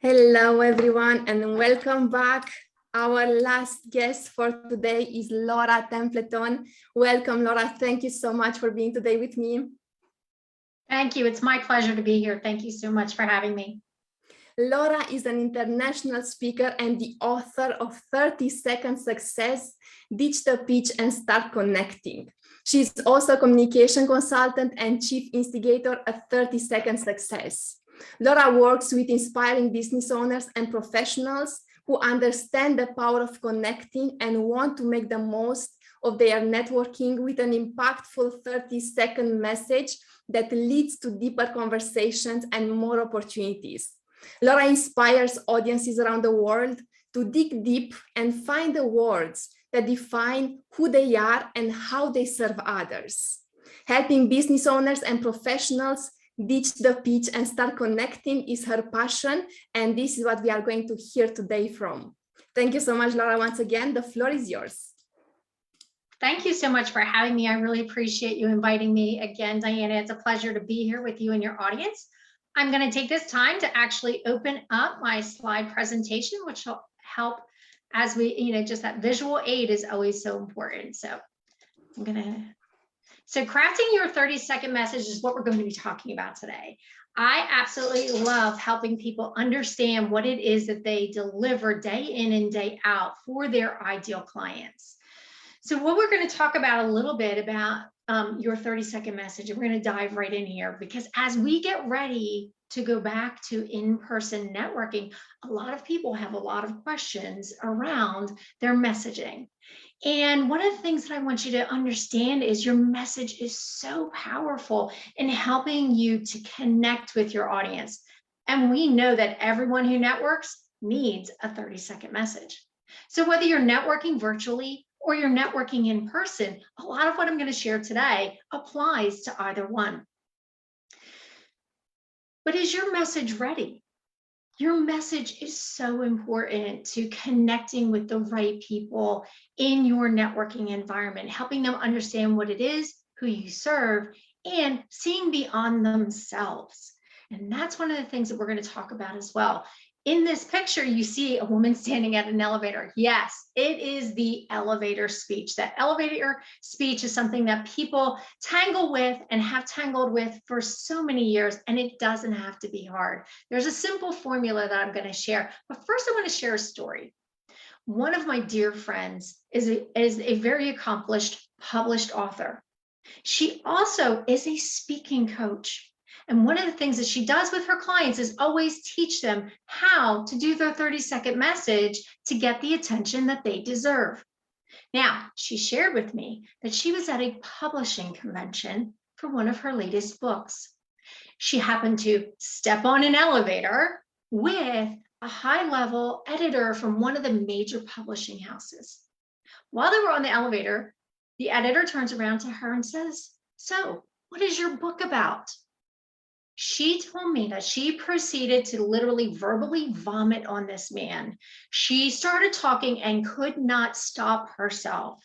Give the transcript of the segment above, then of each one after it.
Hello, everyone, and welcome back. Our last guest for today is Laura Templeton. Welcome, Laura. Thank you so much for being today with me. Thank you. It's my pleasure to be here. Thank you so much for having me. Laura is an international speaker and the author of 30-Second Success, Ditch the Pitch and Start Connecting. She's also a communication consultant and chief instigator at 30-Second Success. Laura works with inspiring business owners and professionals who understand the power of connecting and want to make the most of their networking with an impactful 30-second message that leads to deeper conversations and more opportunities. Laura inspires audiences around the world to dig deep and find the words that define who they are and how they serve others. Helping business owners and professionals ditch the pitch and start connecting is her passion, and this is what we are going to hear today from. Thank you so much, Laura. Once again, the floor is yours. Thank you so much for having me. I really appreciate you inviting me again, Diana. It's a pleasure to be here with you and your audience. I'm going to take this time to actually open up my slide presentation, which will help as we, just that visual aid is always so important. So crafting your 30-second message is what we're going to be talking about today. I absolutely love helping people understand what it is that they deliver day in and day out for their ideal clients. So what we're going to talk about a little bit about your 30-second message, and we're going to dive right in here, because as we get ready to go back to in-person networking, a lot of people have a lot of questions around their messaging. And one of the things that I want you to understand is your message is so powerful in helping you to connect with your audience. And we know that everyone who networks needs a 30-second message. So whether you're networking virtually or you're networking in person, a lot of what I'm going to share today applies to either one. But is your message ready? Your message is so important to connecting with the right people in your networking environment, helping them understand what it is, who you serve, and seeing beyond themselves. And that's one of the things that we're going to talk about as well. In this picture, you see a woman standing at an elevator. Yes, it is the elevator speech. That elevator speech is something that people tangle with and have tangled with for so many years, and it doesn't have to be hard. There's a simple formula that I'm going to share, but first I want to share a story. One of my dear friends is a very accomplished published author. She also is a speaking coach. And one of the things that she does with her clients is always teach them how to do their 30-second message to get the attention that they deserve. Now, she shared with me that she was at a publishing convention for one of her latest books. She happened to step on an elevator with a high-level editor from one of the major publishing houses. While they were on the elevator, the editor turns around to her and says, "So, what is your book about?" She told me that she proceeded to literally verbally vomit on this man. She started talking and could not stop herself.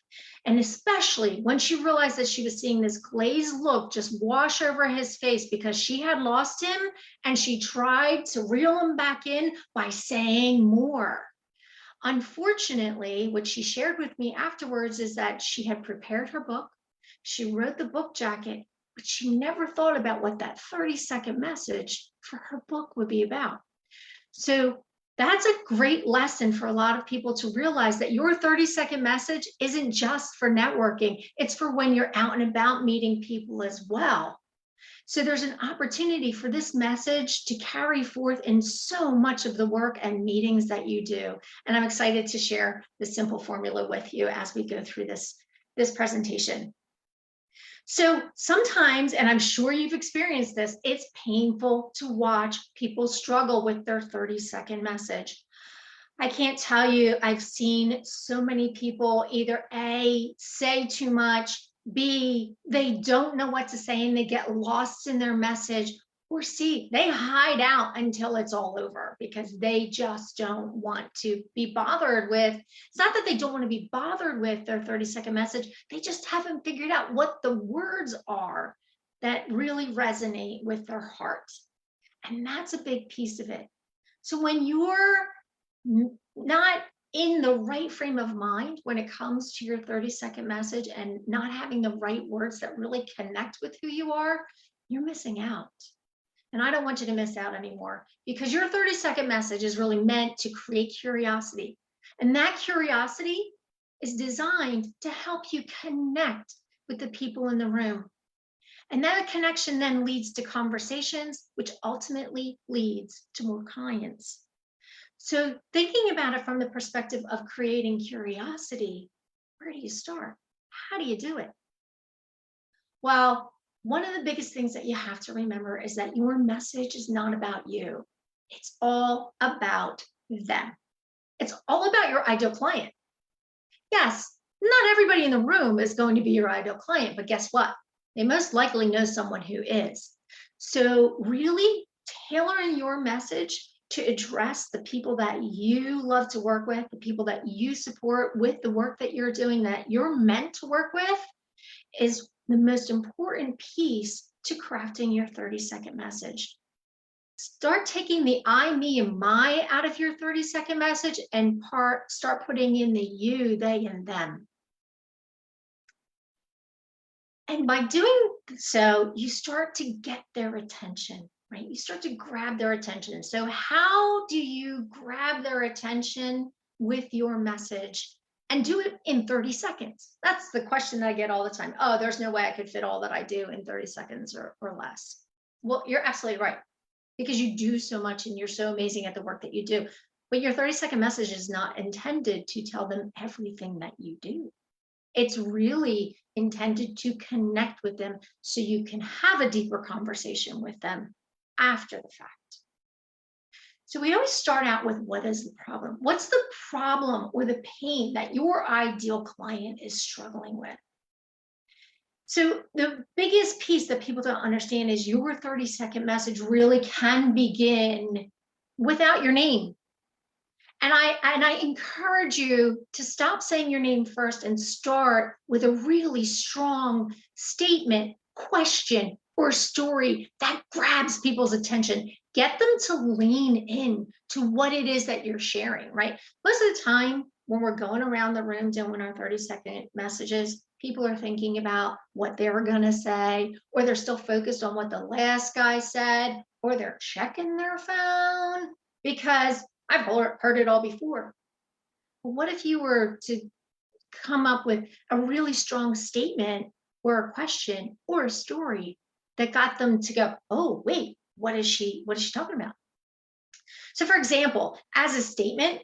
And especially when she realized that she was seeing this glazed look just wash over his face because she had lost him, and she tried to reel him back in by saying more. Unfortunately, what she shared with me afterwards is that she had prepared her book. She wrote the book jacket, but she never thought about what that 30-second message for her book would be about. So that's a great lesson for a lot of people to realize that your 30-second message isn't just for networking. It's for when you're out and about meeting people as well. So there's an opportunity for this message to carry forth in so much of the work and meetings that you do. And I'm excited to share the simple formula with you as we go through this presentation. So sometimes, and I'm sure you've experienced this, it's painful to watch people struggle with their 30-second message. I can't tell you, I've seen so many people either A, say too much, B, they don't know what to say and they get lost in their message, or C, they hide out until it's all over because they just don't want to be bothered with. It's not that they don't want to be bothered with their 30-second message. They just haven't figured out what the words are that really resonate with their heart. And that's a big piece of it. So when you're not in the right frame of mind when it comes to your 30-second message and not having the right words that really connect with who you are, you're missing out. And I don't want you to miss out anymore, because your 30-second message is really meant to create curiosity. And that curiosity is designed to help you connect with the people in the room. And that connection then leads to conversations, which ultimately leads to more clients. So thinking about it from the perspective of creating curiosity, where do you start? How do you do it? Well, one of the biggest things that you have to remember is that your message is not about you. It's all about them. It's all about your ideal client. Yes, not everybody in the room is going to be your ideal client, but guess what? They most likely know someone who is. So really tailoring your message to address the people that you love to work with, the people that you support with the work that you're doing, that you're meant to work with, is the most important piece to crafting your 30-second message. Start taking the I, me, and my out of your 30-second message and start putting in the you, they, and them. And by doing so, you start to get their attention, right? You start to grab their attention. So how do you grab their attention with your message and do it in 30 seconds? That's the question that I get all the time. Oh, there's no way I could fit all that I do in 30 seconds or less. Well, you're absolutely right, because you do so much and you're so amazing at the work that you do. But your 30-second message is not intended to tell them everything that you do. It's really intended to connect with them so you can have a deeper conversation with them after the fact. So we always start out with, what is the problem? What's the problem or the pain that your ideal client is struggling with? So the biggest piece that people don't understand is your 30-second message really can begin without your name. And I encourage you to stop saying your name first and start with a really strong statement, question, or story that grabs people's attention. Get them to lean in to what it is that you're sharing, right? Most of the time when we're going around the room doing our 30-second messages, people are thinking about what they were going to say, or they're still focused on what the last guy said, or they're checking their phone, because I've heard it all before. But what if you were to come up with a really strong statement or a question or a story that got them to go, oh, wait, what is she talking about? So for example, as a statement,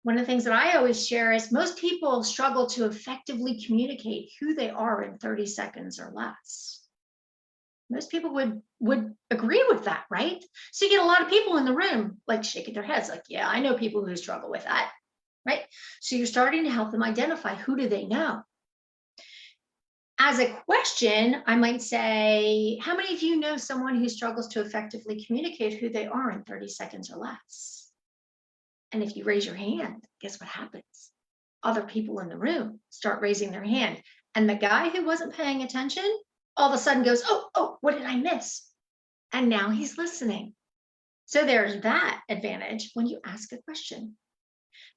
one of the things that I always share is most people struggle to effectively communicate who they are in 30 seconds or less. Most people would agree with that, right? So you get a lot of people in the room like shaking their heads like, yeah, I know people who struggle with that, right? So you're starting to help them identify, who do they know? As a question, I might say, how many of you know someone who struggles to effectively communicate who they are in 30 seconds or less? And if you raise your hand, guess what happens? Other people in the room start raising their hand. And the guy who wasn't paying attention all of a sudden goes, oh, what did I miss? And now he's listening. So there's that advantage when you ask a question.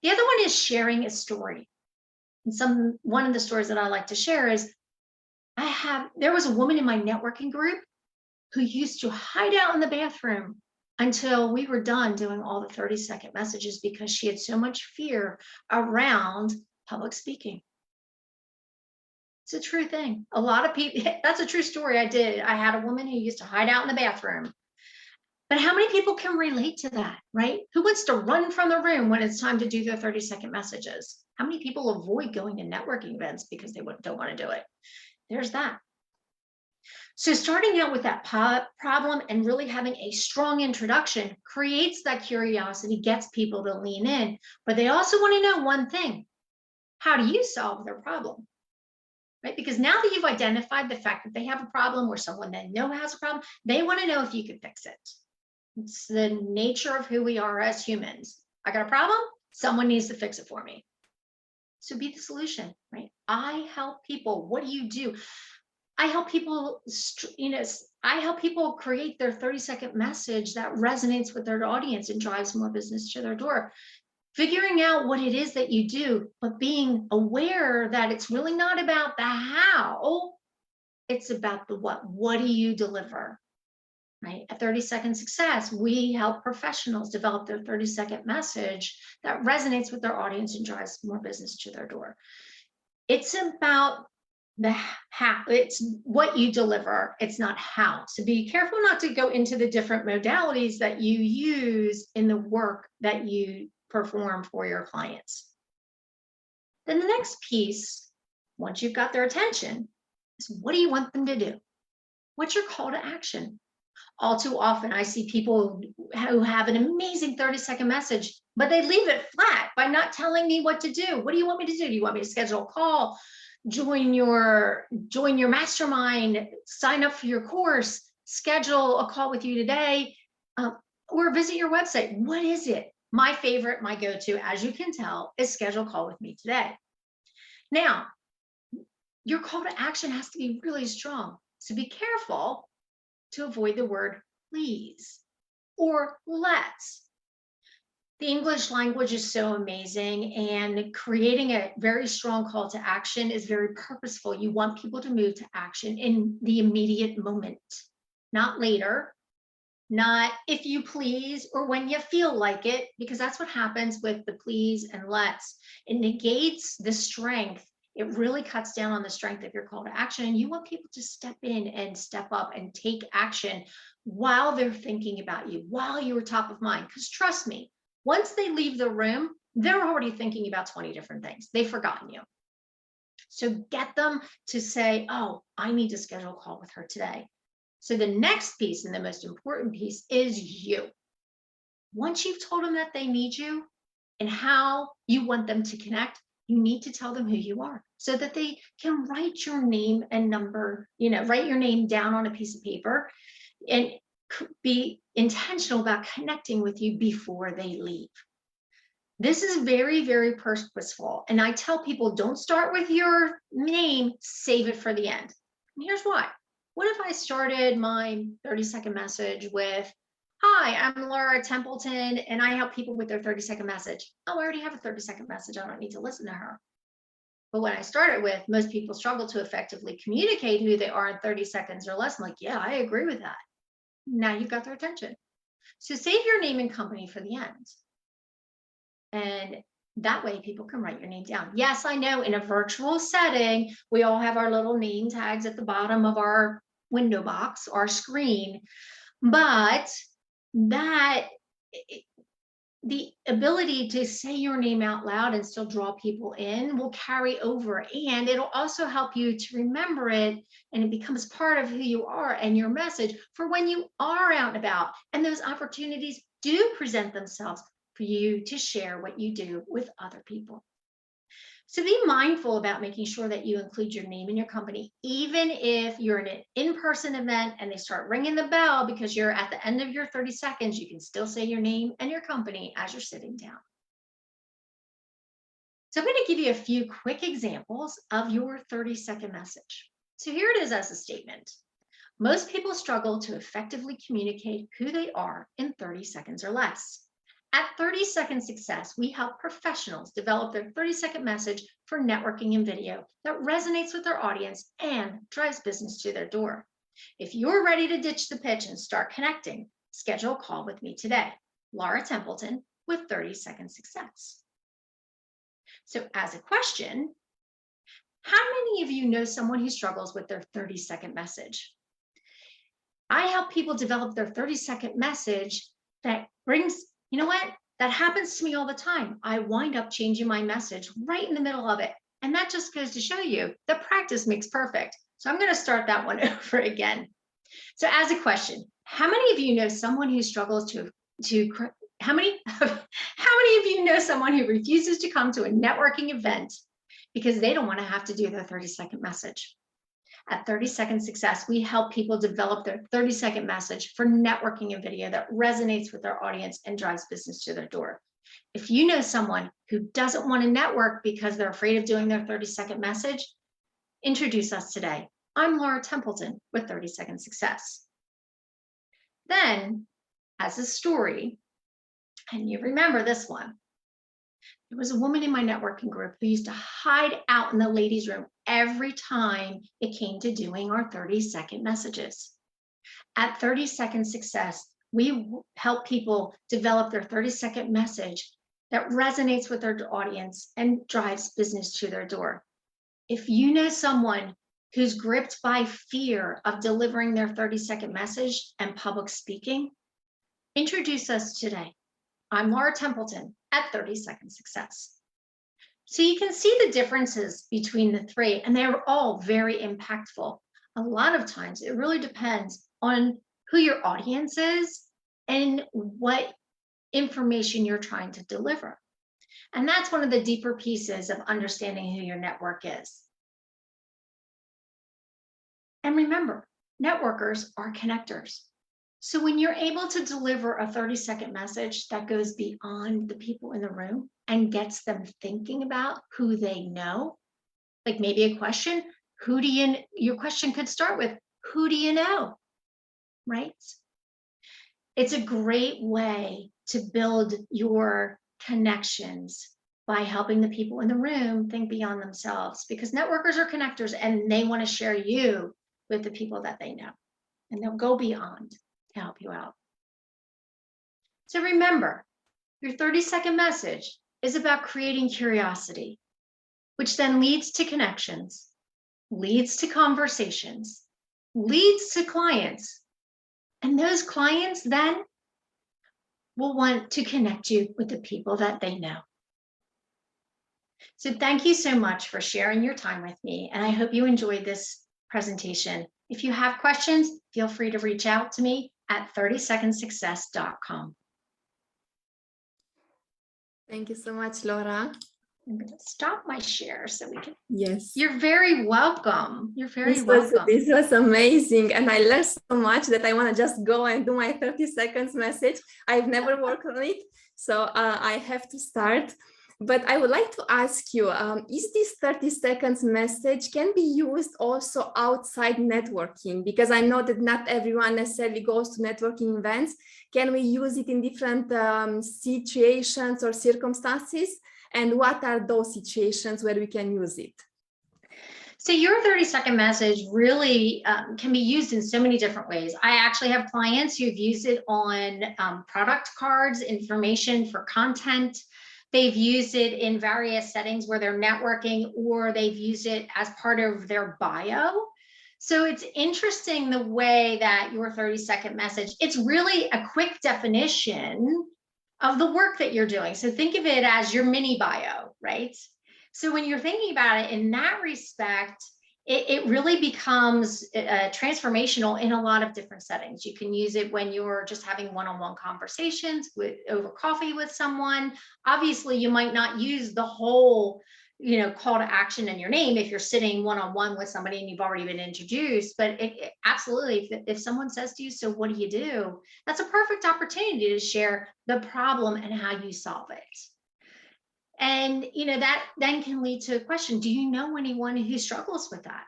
The other one is sharing a story. And one of the stories that I like to share is, there was a woman in my networking group who used to hide out in the bathroom until we were done doing all the 30-second messages, because she had so much fear around public speaking. It's a true thing. A lot of people, that's a true story I did. I had a woman who used to hide out in the bathroom. But how many people can relate to that, right? Who wants to run from the room when it's time to do their 30-second messages? How many people avoid going to networking events because they don't want to do it? There's that. So starting out with that problem and really having a strong introduction creates that curiosity, gets people to lean in, but they also want to know one thing: how do you solve their problem? Right? Because now that you've identified the fact that they have a problem, or someone they know has a problem, they want to know if you can fix it. It's the nature of who we are as humans. I got a problem, someone needs to fix it for me. So be the solution, right? I help people. What do you do? I help people, I help people create their 30-second message that resonates with their audience and drives more business to their door. Figuring out what it is that you do, but being aware that it's really not about the how, it's about the what. What do you deliver? Right? At 30-second success, we help professionals develop their 30-second message that resonates with their audience and drives more business to their door. It's about the how, it's what you deliver, it's not how. So be careful not to go into the different modalities that you use in the work that you perform for your clients. Then the next piece, once you've got their attention, is what do you want them to do? What's your call to action? All too often, I see people who have an amazing 30-second message, but they leave it flat by not telling me what to do. What do you want me to do? Do you want me to schedule a call, join your mastermind, sign up for your course, schedule a call with you today, or visit your website? What is it? My favorite, my go-to, as you can tell, is schedule a call with me today. Now, your call to action has to be really strong. So be careful to avoid the word please or let's. The English language is so amazing, and creating a very strong call to action is very purposeful. You want people to move to action in the immediate moment, not later, not if you please or when you feel like it, because that's what happens with the please and let's. It negates the strength. It really cuts down on the strength of your call to action, and you want people to step in and step up and take action while they're thinking about you, while you are top of mind. Because trust me, once they leave the room, they're already thinking about 20 different things. They've forgotten you. So get them to say, oh, I need to schedule a call with her today. So the next piece, and the most important piece, is you. Once you've told them that they need you and how you want them to connect, you need to tell them who you are so that they can write your name and number, write your name down on a piece of paper and be intentional about connecting with you before they leave. This is very, very purposeful. And I tell people, don't start with your name, save it for the end. And here's why. What if I started my 30-second message with, hi, I'm Laura Templeton, and I help people with their 30-second message. Oh, I already have a 30-second message. I don't need to listen to her. But when I started with, most people struggle to effectively communicate who they are in 30 seconds or less. I'm like, yeah, I agree with that. Now you've got their attention. So save your name and company for the end. And that way people can write your name down. Yes, I know in a virtual setting, we all have our little name tags at the bottom of our window box, our screen, but the ability to say your name out loud and still draw people in will carry over, and it'll also help you to remember it, and it becomes part of who you are and your message for when you are out and about and those opportunities do present themselves for you to share what you do with other people. So be mindful about making sure that you include your name and your company, even if you're in an in-person event and they start ringing the bell because you're at the end of your 30 seconds, you can still say your name and your company as you're sitting down. So I'm going to give you a few quick examples of your 30-second message. So here it is as a statement. Most people struggle to effectively communicate who they are in 30 seconds or less. At 30-second success, we help professionals develop their 30-second message for networking and video that resonates with their audience and drives business to their door. If you're ready to ditch the pitch and start connecting, schedule a call with me today, Laura Templeton with 30-second success. So as a question, how many of you know someone who struggles with their 30-second message? I help people develop their 30-second message that brings, you know what? That happens to me all the time. I wind up changing my message right in the middle of it. And that just goes to show you that practice makes perfect. So I'm going to start that one over again. So as a question, how many of you know someone who struggles how many of you know someone who refuses to come to a networking event because they don't want to have to do their 30-second message? At 30-second success, we help people develop their 30-second message for networking and video that resonates with their audience and drives business to their door. If you know someone who doesn't want to network because they're afraid of doing their 30-second message, introduce us today. I'm Laura Templeton with 30 Second Success. Then, as a story, and you remember this one, there was a woman in my networking group who used to hide out in the ladies' room every time it came to doing our 30-second messages. At 30 Second Success, we help people develop their 30-second message that resonates with their audience and drives business to their door. If you know someone who's gripped by fear of delivering their 30-second message and public speaking, introduce us today. I'm Laura Templeton at 30 Second Success. So you can see the differences between the three, and they're all very impactful. A lot of times it really depends on who your audience is and what information you're trying to deliver. And that's one of the deeper pieces of understanding who your network is. And remember, networkers are connectors. So when you're able to deliver a 30-second message that goes beyond the people in the room and gets them thinking about who they know, like maybe a question, your question could start with, who do you know, right? It's a great way to build your connections by helping the people in the room think beyond themselves, because networkers are connectors and they want to share you with the people that they know, and they'll go beyond to help you out. So remember, your 30-second message is about creating curiosity, which then leads to connections, leads to conversations, leads to clients. And those clients then will want to connect you with the people that they know. So thank you so much for sharing your time with me, and I hope you enjoyed this presentation. If you have questions, feel free to reach out to me at 30secondsuccess.com. Thank you so much, Laura. I'm going to stop my share so we can. Yes. You're very welcome. You're very welcome. This was amazing. And I learned so much that I want to just go and do my 30 seconds message. I've never worked on it, so I have to start. But I would like to ask you, is this 30 seconds message can be used also outside networking? Because I know that not everyone necessarily goes to networking events. Can we use it in different situations or circumstances? And what are those situations where we can use it? So your 30-second message really can be used in so many different ways. I actually have clients who've used it on product cards, information for content. They've used it in various settings where they're networking, or they've used it as part of their bio. So it's interesting the way that your 30-second message, it's really a quick definition of the work that you're doing. So think of it as your mini bio, right? So when you're thinking about it in that respect, it really becomes transformational in a lot of different settings. You can use it when you're just having one-on-one conversations over coffee with someone. Obviously, you might not use the whole, call to action in your name if you're sitting one-on-one with somebody and you've already been introduced. But absolutely, if someone says to you, so what do you do? That's a perfect opportunity to share the problem and how you solve it. And, that then can lead to a question, do you know anyone who struggles with that?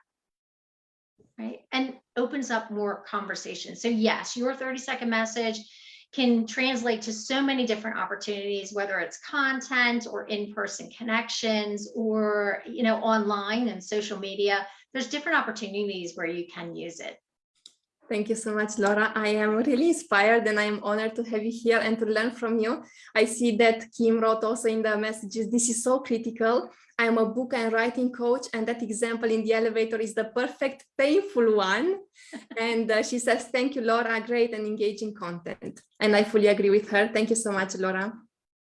Right? And opens up more conversation. So yes, your 30-second message can translate to so many different opportunities, whether it's content or in-person connections or, online and social media. There's different opportunities where you can use it. Thank you so much, Laura. I am really inspired and I am honored to have you here and to learn from you. I see that Kim wrote also in the messages, this is so critical. I am a book and writing coach, and that example in the elevator is the perfect painful one. And she says, thank you, Laura, great and engaging content. And I fully agree with her. Thank you so much, Laura.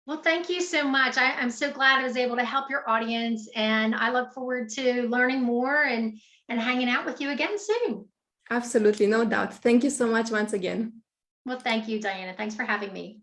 Well, thank you so much. I'm so glad I was able to help your audience, and I look forward to learning more and hanging out with you again soon. Absolutely, no doubt. Thank you so much once again. Well, thank you, Diana. Thanks for having me.